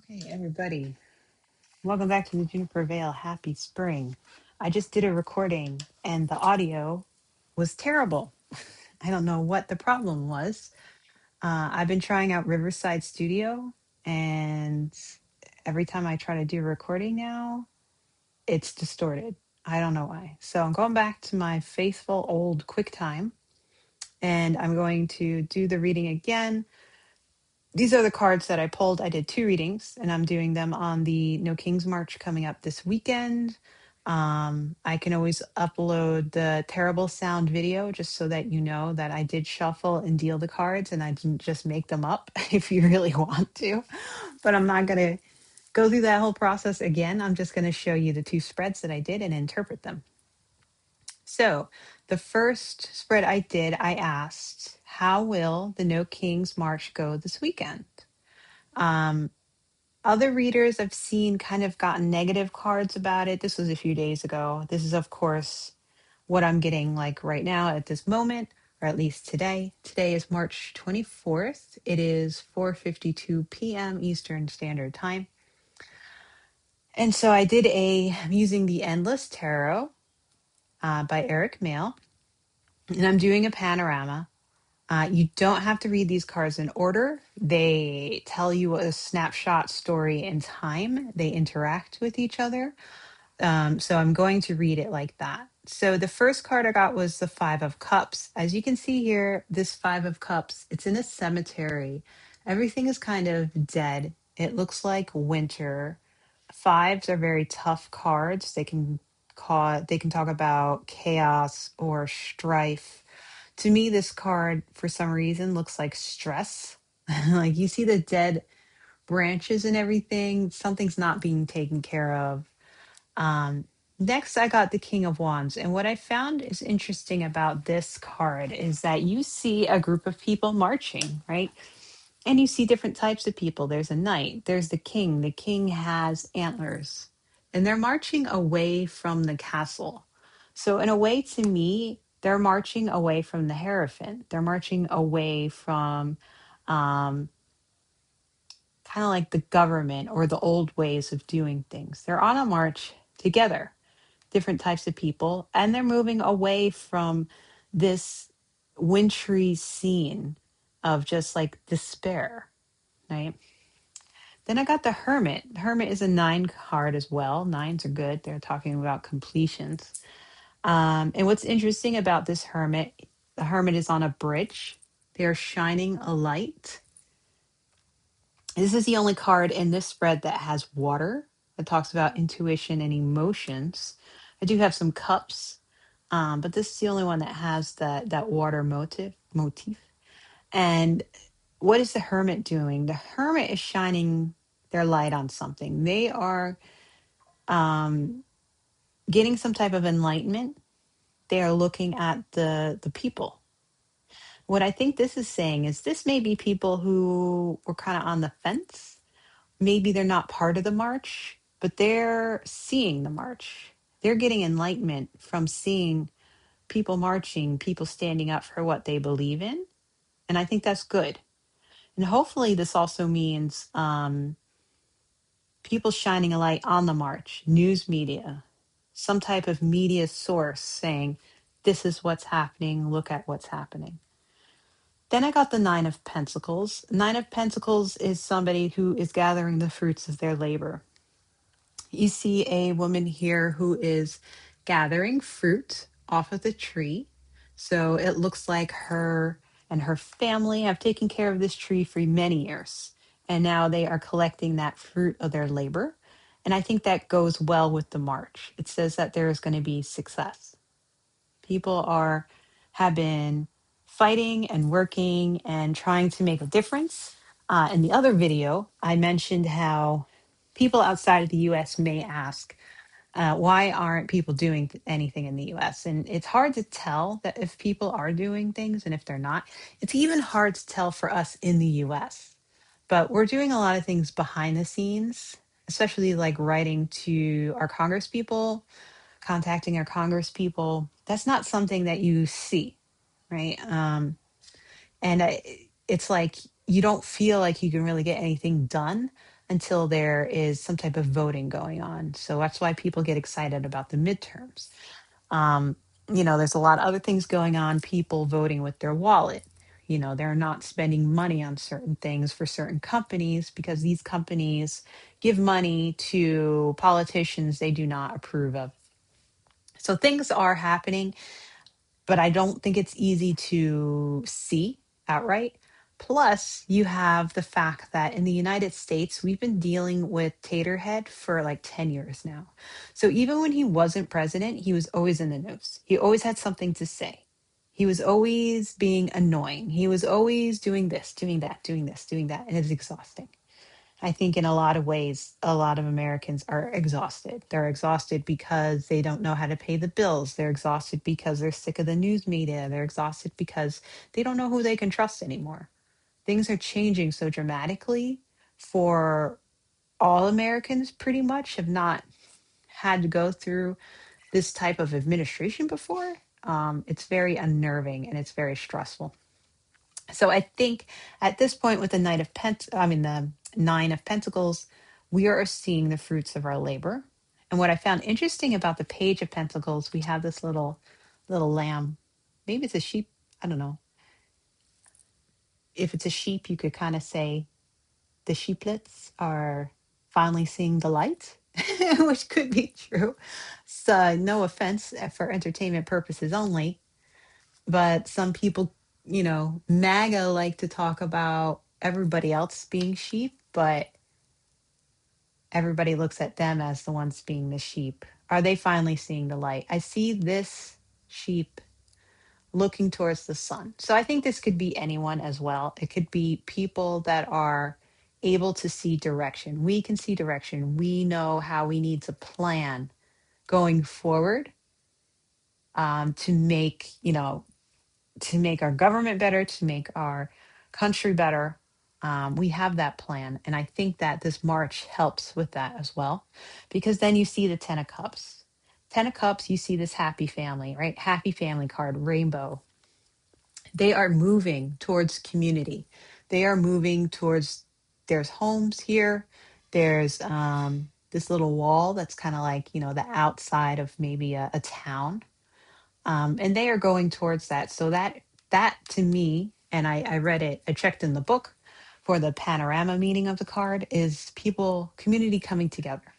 Hey, everybody. Welcome back to the Juniper Vale. Happy spring. I just did a recording and the audio was terrible. I don't know what the problem was. I've been trying out Riverside Studio, and every time I try to do a recording now, it's distorted. I don't know why. So I'm going back to my faithful old QuickTime and I'm going to do the reading again. These are the cards that I pulled. I did two readings, and I'm doing them on the No King's March coming up this weekend. I can always upload the terrible sound video just so that you know that I did shuffle and deal the cards and I didn't just make them up if you really want to. But I'm not going to go through that whole process again. I'm just going to show you the two spreads that I did and interpret them. So, the first spread I did, I asked, how will the No King's March go this weekend? Um, Other readers I've seen kind of gotten negative cards about it. This was a few days ago. This is, of course, what I'm getting like right now at this moment, or at least today. Today is March 24th. It is 4:52 p.m. Eastern Standard Time. And so I'm using the Endless Tarot by Eric Mail, and I'm doing a panorama. You don't have to read these cards in order. They tell you a snapshot story in time. They interact with each other. So I'm going to read it like that. So the first card I got was the Five of Cups. As you can see here, this Five of Cups, it's in a cemetery. Everything is kind of dead. It looks like winter. Fives are very tough cards. They can talk about chaos or strife. To me, this card, for some reason, looks like stress. Like you see the dead branches and everything. Something's not being taken care of. um, Next, I got the King of Wands. And what I found is interesting about this card is that you see a group of people marching, right? And you see different types of people. There's a knight, there's the king. The king has antlers, and they're marching away from the castle. So, in a way, to me, they're marching away from the Hierophant. They're marching away from um, kind of like the government or the old ways of doing things. They're on a march together, different types of people, and they're moving away from this wintry scene of just like despair, right? Then I got the Hermit. The Hermit is a nine card as well. Nines are good. They're talking about completions. And what's interesting about this Hermit, the Hermit is on a bridge. They are shining a light. This is the only card in this spread that has water. It talks about intuition and emotions. I do have some cups, but this is the only one that has that water motif. And what is the Hermit doing? The Hermit is shining their light on something. They are um, getting some type of enlightenment. They are looking at the people. What I think this is saying is this may be people who were kind of on the fence. Maybe they're not part of the march, but they're seeing the march. They're getting enlightenment from seeing people marching, people standing up for what they believe in. And I think that's good. And hopefully, this also means people shining a light on the march, news media, some type of media source saying, this is what's happening, look at what's happening. Then I got the Nine of Pentacles. Nine of Pentacles is somebody who is gathering the fruits of their labor. You see a woman here who is gathering fruit off of the tree. So it looks like her and her family have taken care of this tree for many years. And now they are collecting that fruit of their labor. And I think that goes well with the march. It says that there is going to be success. People have been fighting and working and trying to make a difference. In the other video, I mentioned how people outside of the US may ask, why aren't people doing anything in the US? And it's hard to tell that if people are doing things and if they're not. It's even hard to tell for us in the US. But we're doing a lot of things behind the scenes, especially like writing to our Congress people, contacting our Congress people. That's not something that you see, right? And it's like you don't feel like you can really get anything done until there is some type of voting going on. So that's why people get excited about the midterms. Um, there's a lot of other things going on, people voting with their wallet. They're not spending money on certain things for certain companies because these companies give money to politicians they do not approve of. So things are happening, but I don't think it's easy to see outright. Plus, you have the fact that in the United States, we've been dealing with Taterhead for like 10 years now. So even when he wasn't president, he was always in the news. He always had something to say. He was always being annoying. He was always doing this, doing that, doing this, doing that. And it's exhausting. I think in a lot of ways, a lot of Americans are exhausted. They're exhausted because they don't know how to pay the bills. They're exhausted because they're sick of the news media. They're exhausted because they don't know who they can trust anymore. Things are changing so dramatically for all Americans, pretty much, have not had to go through this type of administration before. It's very unnerving and it's very stressful. So I think at this point with the the nine of pentacles, we are seeing the fruits of our labor. And what I found interesting about the page of pentacles, we have this little lamb. Maybe it's a sheep. I don't know. If it's a sheep, you could kind of say the sheeplets are finally seeing the light, which could be true. So no offense for entertainment purposes only, but some people, MAGA like to talk about everybody else being sheep, but everybody looks at them as the ones being the sheep. Are they finally seeing the light? I see this sheep looking towards the sun. So I think this could be anyone as well. It could be people that are able to see direction. We can see direction. We know how we need to plan going forward, to make, to make our government better, to make our country better. We have that plan. And I think that this March helps with that as well, because then you see the 10 of Cups. 10 of Cups, you see this happy family, right? Happy family card, rainbow. They are moving towards community. They are moving towards, there's homes here. There's this little wall that's kind of like, the outside of maybe a town, and they are going towards that. So that to me, and I read it, I checked in the book for the panorama meaning of the card, is people, community coming together.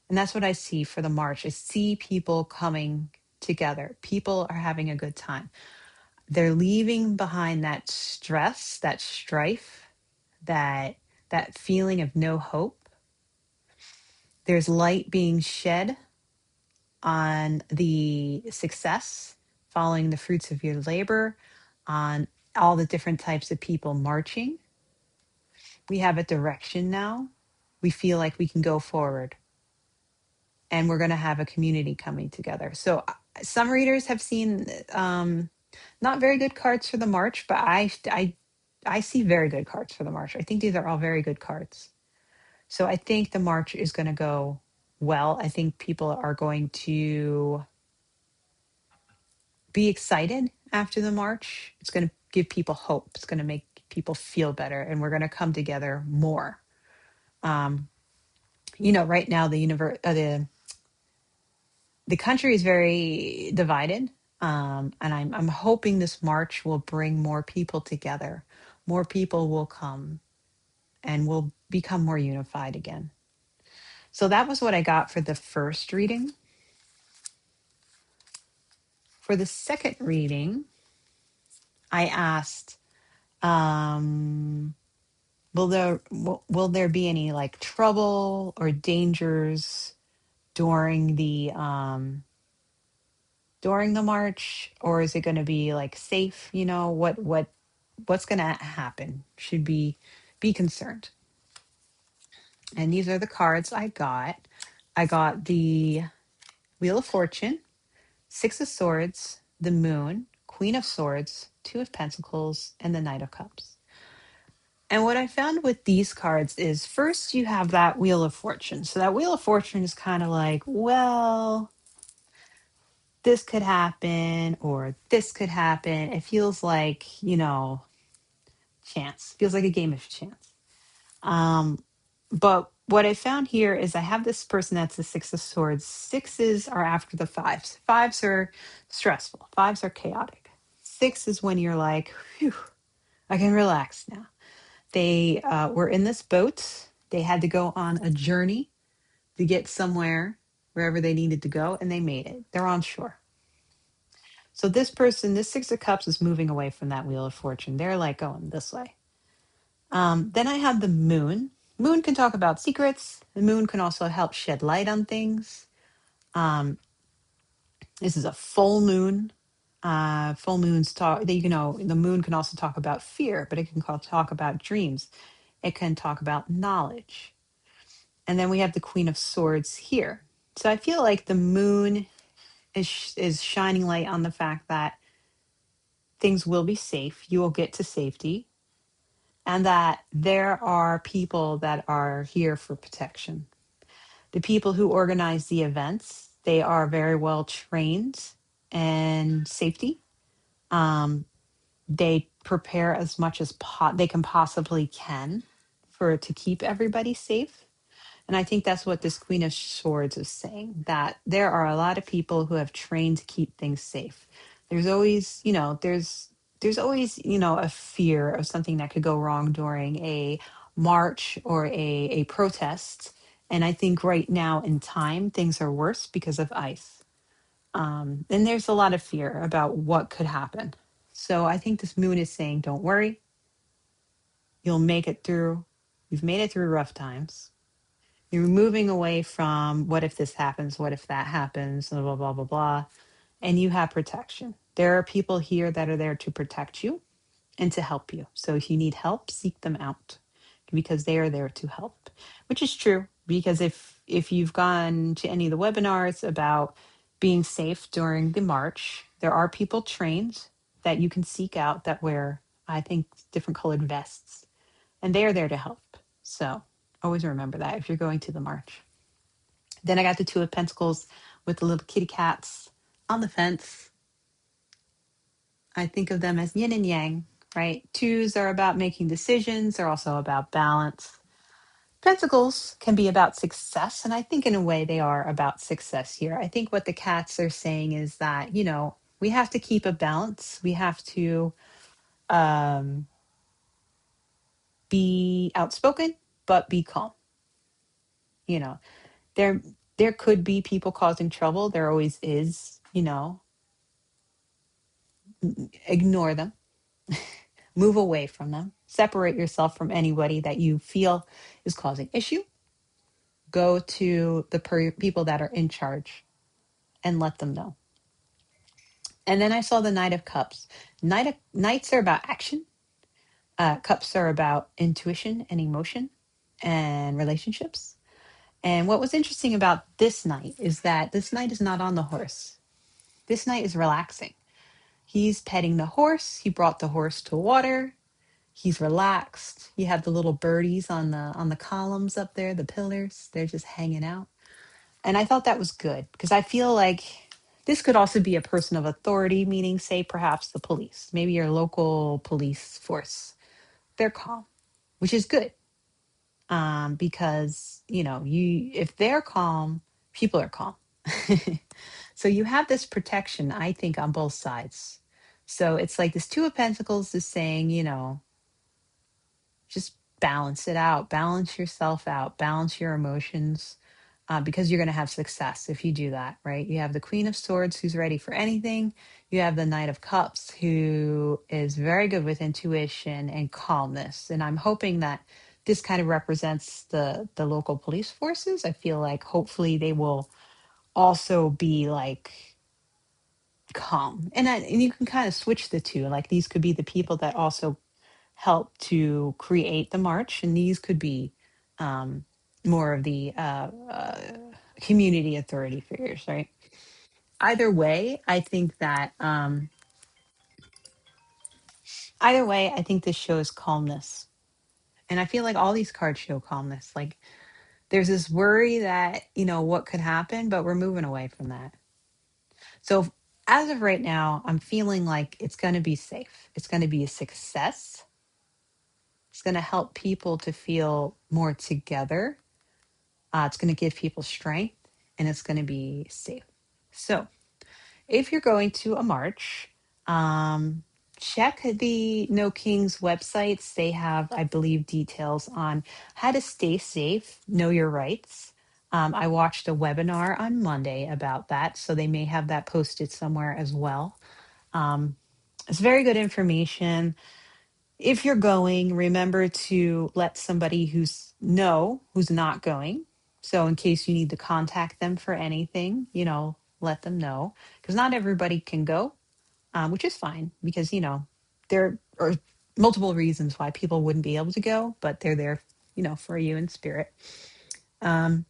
And that's what I see for the March. I see people coming together. People are having a good time. They're leaving behind that stress, that strife, that feeling of no hope. There's light being shed on the success, following the fruits of your labor, on all the different types of people marching. We have a direction now. We feel like we can go forward, and we're going to have a community coming together. So some readers have seen not very good cards for the March, but I see very good cards for the March. I think these are all very good cards. So I think the March is going to go well. I think people are going to be excited after the march. It's going to give people hope. It's going to make people feel better, and we're going to come together more. Um, right now the country is very divided, and I'm hoping this march will bring more people together. More people will come, and we'll become more unified again. So that was what I got for the first reading. For the second reading, I asked, um, will there be any like trouble or dangers during the march, or is it going to be like safe? What's going to happen? Should be concerned? And these are the cards I got. I got the Wheel of Fortune, Six of Swords, the Moon, Queen of Swords, Two of Pentacles, and the Knight of Cups. And what I found with these cards is, first you have that Wheel of Fortune. So that Wheel of Fortune is kind of like, well, this could happen or this could happen. It feels like, chance. Feels like a game of chance. Um, But what I found here is I have this person that's the Six of Swords. Sixes are after the fives. Fives are stressful. Fives are chaotic. Six is when you're like, phew, I can relax now. They were in this boat. They had to go on a journey to get somewhere, wherever they needed to go, and they made it. They're on shore. So this person, this Six of Cups, is moving away from that Wheel of Fortune. They're like going this way. Then I have the Moon. Moon can talk about secrets. The Moon can also help shed light on things. Um, this is a full moon. Full moons talk. The Moon can also talk about fear, but it can talk about dreams. It can talk about knowledge. And then we have the Queen of Swords here. So I feel like the Moon is shining light on the fact that things will be safe. You will get to safety, and that there are people that are here for protection. The people who organize the events, they are very well trained in safety. Um, they prepare as much as they can possibly can for to keep everybody safe. And I think that's what this Queen of Swords is saying, that there are a lot of people who have trained to keep things safe. There's always, there's always, a fear of something that could go wrong during a march or a protest. And I think right now in time, things are worse because of ice. And there's a lot of fear about what could happen. So I think this moon is saying, don't worry, you'll make it through. You've made it through rough times. You're moving away from what if this happens, what if that happens, blah, blah, blah, blah, blah. And you have protection. There are people here that are there to protect you and to help you. So if you need help, seek them out because they are there to help, which is true. Because if you've gone to any of the webinars about being safe during the march, there are people trained that you can seek out that wear, I think, different colored vests, and they are there to help. So always remember that if you're going to the march. Then I got the Two of Pentacles with the little kitty cats on the fence. I think of them as yin and yang, right? Twos are about making decisions. They're also about balance. Pentacles can be about success. And I think in a way they are about success here. I think what the cats are saying is that, we have to keep a balance. We have to um, be outspoken, but be calm. You know, there there could be people causing trouble. There always is, ignore them, move away from them, separate yourself from anybody that you feel is causing issue. Go to the people that are in charge and let them know. And then I saw the Knight of Cups. Knights are about action. Cups are about intuition and emotion and relationships. And what was interesting about this knight is that this knight is not on the horse. This knight is relaxing. He's petting the horse. He brought the horse to water. He's relaxed. You have the little birdies on the columns up there, the pillars. They're just hanging out. And I thought that was good because I feel like this could also be a person of authority, meaning, say, perhaps the police, maybe your local police force. They're calm, which is good, because you if they're calm, people are calm. So you have this protection, I think, on both sides. So it's like this Two of Pentacles is saying, just balance it out, balance yourself out, balance your emotions, because you're going to have success if you do that, right? You have the Queen of Swords who's ready for anything. You have the Knight of Cups who is very good with intuition and calmness. And I'm hoping that this kind of represents the local police forces. I feel like hopefully they will also be like calm. And you can kind of switch the two. Like these could be the people that also help to create the march, and these could be more of the community authority figures, right? Either way, I think that either way, I think this shows calmness, and I feel like all these cards show calmness. Like there's this worry that what could happen, but we're moving away from that. So as of right now, I'm feeling like it's going to be safe. It's going to be a success. It's going to help people to feel more together. It's going to give people strength and it's going to be safe. So, if you're going to a march, um, check the No Kings websites. They have, I believe, details on how to stay safe, know your rights. I watched a webinar on Monday about that, so they may have that posted somewhere as well. Um, it's very good information. If you're going, remember to let somebody who's not going. So in case you need to contact them for anything, let them know because not everybody can go, which is fine because there are multiple reasons why people wouldn't be able to go, but they're there, for you in spirit. Um,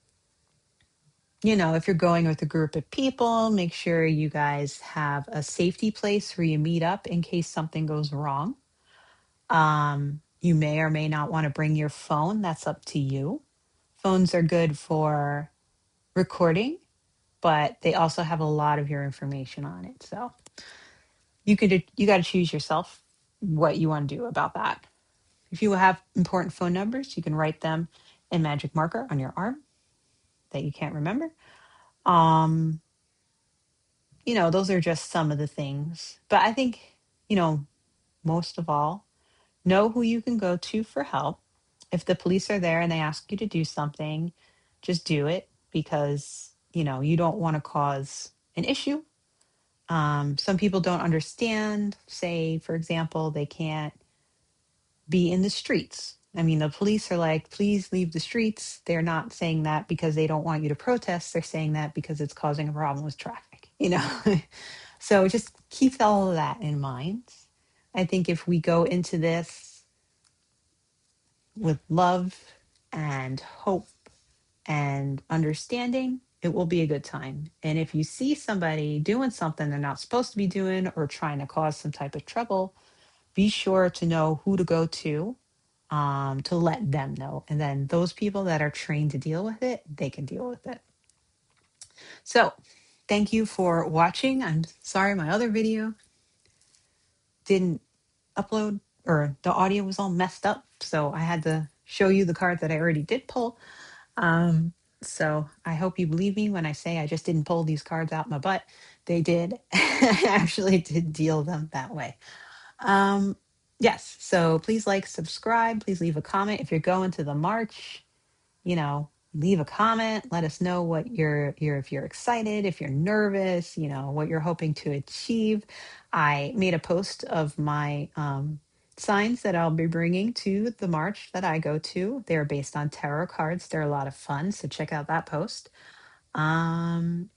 if you're going with a group of people, make sure you guys have a safety place where you meet up in case something goes wrong. You may or may not want to bring your phone. That's up to you. Phones are good for recording, but they also have a lot of your information on it. So you got to choose yourself what you want to do about that. If you have important phone numbers, you can write them in magic marker on your arm that you can't remember. Um, those are just some of the things. But I think, most of all, know who you can go to for help. If the police are there and they ask you to do something, just do it because, you don't want to cause an issue. Some people don't understand, say, for example, they can't be in the streets. I mean, the police are like, please leave the streets. They're not saying that because they don't want you to protest. They're saying that because it's causing a problem with traffic. So just keep all of that in mind. I think if we go into this with love and hope and understanding, it will be a good time. And if you see somebody doing something they're not supposed to be doing or trying to cause some type of trouble, be sure to know who to go to let them know. And then those people that are trained to deal with it, they can deal with it. So thank you for watching. I'm sorry my other video didn't upload or the audio was all messed up. So I had to show you the card that I already did pull. Um, so I hope you believe me when I say I just didn't pull these cards out my butt. They did. I actually did deal them that way. Um, yes. So please like, subscribe. Please leave a comment if you're going to the march. Leave a comment. Let us know what if you're excited, if you're nervous, what you're hoping to achieve. I made a post of my signs that I'll be bringing to the march that I go to. They're based on tarot cards. They're a lot of fun, so check out that post.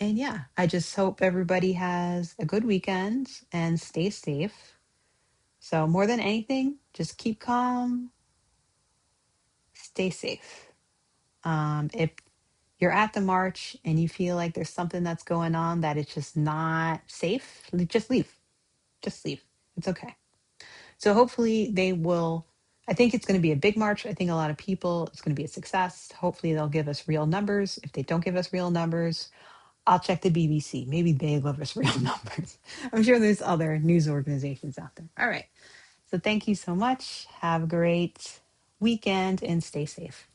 And yeah, I just hope everybody has a good weekend and stay safe. So more than anything, just keep calm, stay safe. If you're at the march and you feel like there's something that's going on that it's just not safe, just leave. Just leave. It's okay. So hopefully they will. I think it's going to be a big march. I think a lot of people, it's going to be a success. Hopefully they'll give us real numbers. If they don't give us real numbers, I'll check the BBC. Maybe they give us real numbers. I'm sure there's other news organizations out there. All right. So thank you so much. Have a great weekend and stay safe.